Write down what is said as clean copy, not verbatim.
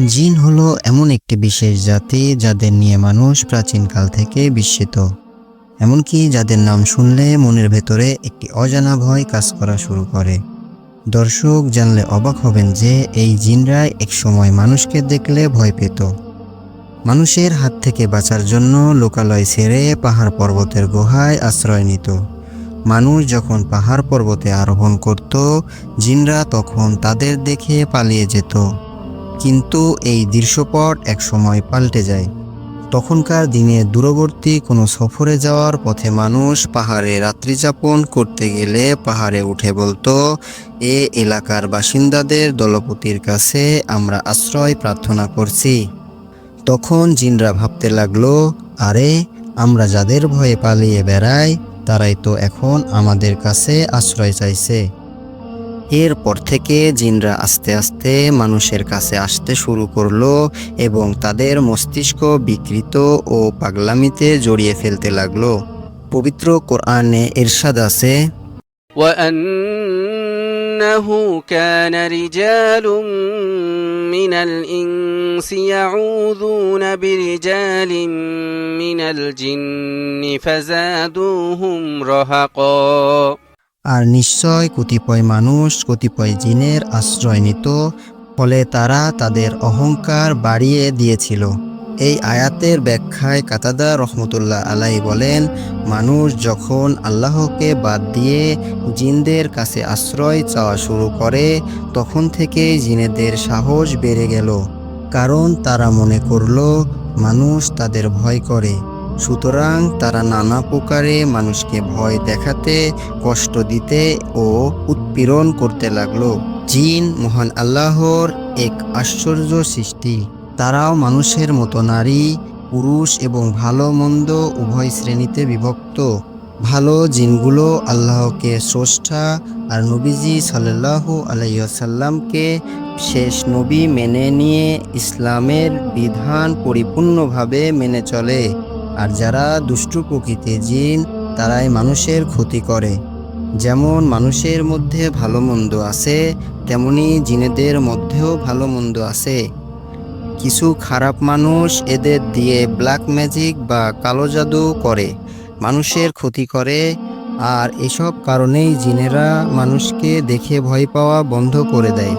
জিন হলো এমন একটি বিশেষ জাতি যাদের নিয়ে মানুষ প্রাচীনকাল থেকে বিস্মিত, এমনকি যাদের নাম শুনলে মনের ভেতরে একটি অজানা ভয় কাজ করা শুরু করে। দর্শক জানলে অবাক হবেন যে এই জিনরাই একসময় মানুষকে দেখলে ভয় পেত। মানুষের হাত থেকে বাঁচার জন্য লোকালয় ছেড়ে পাহাড় পর্বতের গুহায় আশ্রয় নিত। মানুষ যখন পাহাড় পর্বতে আরোহণ করত, জিনরা তখন তাদের দেখে পালিয়ে যেত। কিন্তু এই দৃশ্যপট একসময় পাল্টে যায়। তখনকার দিনে দূরবর্তী কোনো সফরে যাওয়ার পথে মানুষ পাহাড়ে রাত্রিযাপন করতে গেলে পাহাড়ে উঠে বলতো, এ এলাকার বাসিন্দাদের দলপতির কাছে আমরা আশ্রয় প্রার্থনা করছি। তখন জিনরা ভাবতে লাগলো, আরে আমরা যাদের ভয়ে পালিয়ে বেড়াই তারাই তো এখন আমাদের কাছে আশ্রয় চাইছে। এরপর থেকে জিনরা আস্তে আস্তে মানুষের কাছে আসতে শুরু করলো এবং তাদের মস্তিষ্ক বিকৃত ও পাগলামিতে জড়িয়ে ফেলতে লাগলো। পবিত্র কোরআনে ইরশাদ আছে, وَأَنَّهُ كَانَ رِجَالٌ مِّنَ الْإِنسِ يَعُوذُونَ بِرِجَالٍ مِّنَ الْجِنِّ فَزَادُوهُمْ رَهَقًا। আর নিশ্চয় কতিপয় মানুষ কতিপয় জিনের আশ্রয় নিত, ফলে তারা তাদের অহংকার বাড়িয়ে দিয়েছিল। এই আয়াতের ব্যাখ্যায় কাতাদা রহমতুল্লাহ আলাইহি বলেন, মানুষ যখন আল্লাহকে বাদ দিয়ে জিনদের কাছে আশ্রয় চাওয়া শুরু করে, তখন থেকে জিনেদের সাহস বেড়ে গেল। কারণ তারা মনে করল মানুষ তাদের ভয় করে। সুতরাং তারা নানা প্রকারে মানুষকে ভয় দেখাতে, কষ্ট দিতে ও উৎপীড়ন করতে লাগলো। জিন মহান আল্লাহর এক আশ্চর্য সৃষ্টি। তারাও মানুষের মতো নারী, পুরুষ এবং ভালো মন্দ উভয় শ্রেণীতে বিভক্ত। ভালো জিনগুলো আল্লাহকে স্রষ্টা আর নবীজি সাল্লাল্লাহু আলাইহি ওয়াসাল্লামকে শেষ নবী মেনে নিয়ে ইসলামের বিধান পরিপূর্ণভাবে মেনে চলে। আর যারা দুষ্টু প্রকৃতির জিন, তারাই মানুষের ক্ষতি করে। যেমন মানুষের মধ্যে ভালো মন্দ আছে, তেমনি জিনেদের মধ্যেও ভালো মন্দ আছে। কিছু খারাপ মানুষ এদের দিয়ে ব্ল্যাক ম্যাজিক বা কালো জাদু করে, মানুষের ক্ষতি করে। আর এসব কারণেই জিনেরা মানুষকে দেখে ভয় পাওয়া বন্ধ করে দেয়।